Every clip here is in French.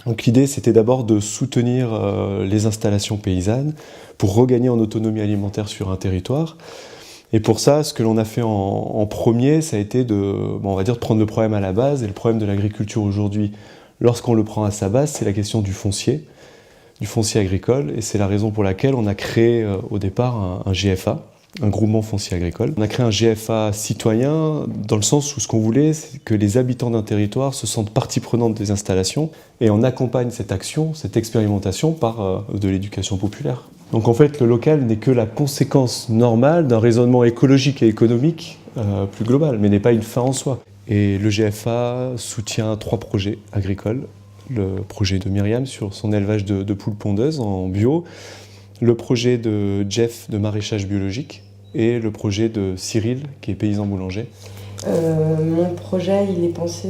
Donc l'idée, c'était d'abord de soutenir les installations paysannes pour regagner en autonomie alimentaire sur un territoire. Et pour ça, ce que l'on a fait en premier, ça a été on va dire, de prendre le problème à la base. Et le problème de l'agriculture aujourd'hui, lorsqu'on le prend à sa base, c'est la question du foncier agricole. Et c'est la raison pour laquelle on a créé au départ un GFA, un groupement foncier agricole. On a créé un GFA citoyen dans le sens où ce qu'on voulait, c'est que les habitants d'un territoire se sentent partie prenante des installations et on accompagne cette action, cette expérimentation par de l'éducation populaire. Donc en fait, le local n'est que la conséquence normale d'un raisonnement écologique et économique plus global, mais n'est pas une fin en soi. Et le GFA soutient 3 projets agricoles. Le projet de Myriam sur son élevage de poules pondeuses en bio, le projet de Jeff de maraîchage biologique et le projet de Cyril qui est paysan boulanger. Mon projet, il est pensé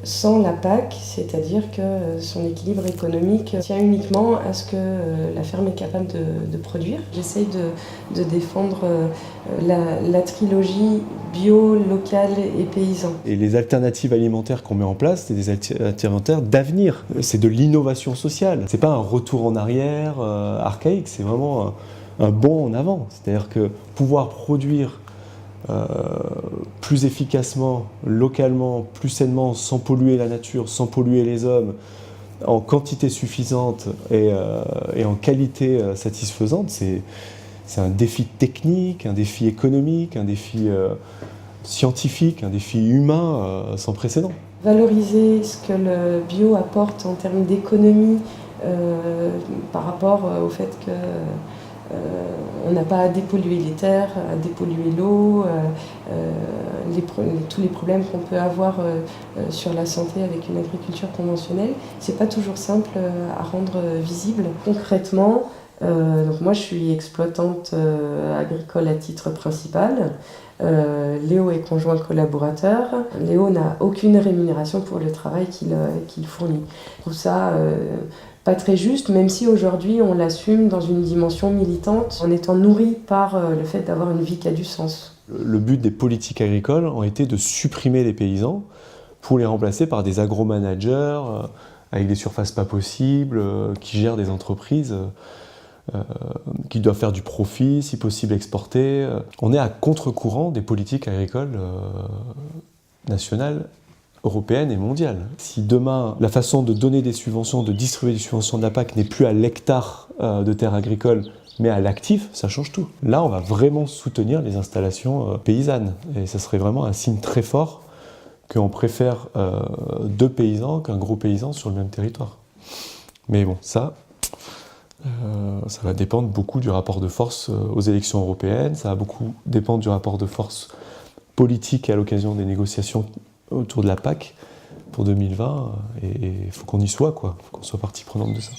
sans la PAC, c'est-à-dire que son équilibre économique tient uniquement à ce que la ferme est capable de produire. J'essaye de défendre la trilogie bio, local et paysan. Et les alternatives alimentaires qu'on met en place, c'est des alternatives d'avenir. C'est de l'innovation sociale. C'est pas un retour en arrière archaïque, c'est vraiment un bond en avant. C'est-à-dire que pouvoir produire plus efficacement, localement, plus sainement, sans polluer la nature, sans polluer les hommes, en quantité suffisante et en qualité satisfaisante, c'est un défi technique, un défi économique, un défi scientifique, un défi humain sans précédent. Valoriser ce que le bio apporte en termes d'économie par rapport au fait que on n'a pas à dépolluer les terres, à dépolluer l'eau, tous les problèmes qu'on peut avoir sur la santé avec une agriculture conventionnelle. C'est pas toujours simple à rendre visible. Concrètement, donc moi je suis exploitante agricole à titre principal. Léo est conjoint collaborateur. Léo n'a aucune rémunération pour le travail qu'il fournit. Je trouve ça pas très juste, même si aujourd'hui on l'assume dans une dimension militante, en étant nourri par le fait d'avoir une vie qui a du sens. Le but des politiques agricoles ont été de supprimer les paysans pour les remplacer par des agromanagers avec des surfaces pas possibles, qui gèrent des entreprises qui doivent faire du profit, si possible exporter. On est à contre-courant des politiques agricoles nationales, européenne et mondiale. Si demain, la façon de donner des subventions, de distribuer des subventions de la PAC n'est plus à l'hectare de terres agricoles, mais à l'actif, ça change tout. Là, on va vraiment soutenir les installations paysannes. Et ça serait vraiment un signe très fort qu'on préfère 2 paysans qu'un gros paysan sur le même territoire. Mais bon, ça va dépendre beaucoup du rapport de force aux élections européennes, ça va beaucoup dépendre du rapport de force politique à l'occasion des négociations autour de la PAC pour 2020, et il faut qu'on y soit, quoi. Il faut qu'on soit partie prenante de ça.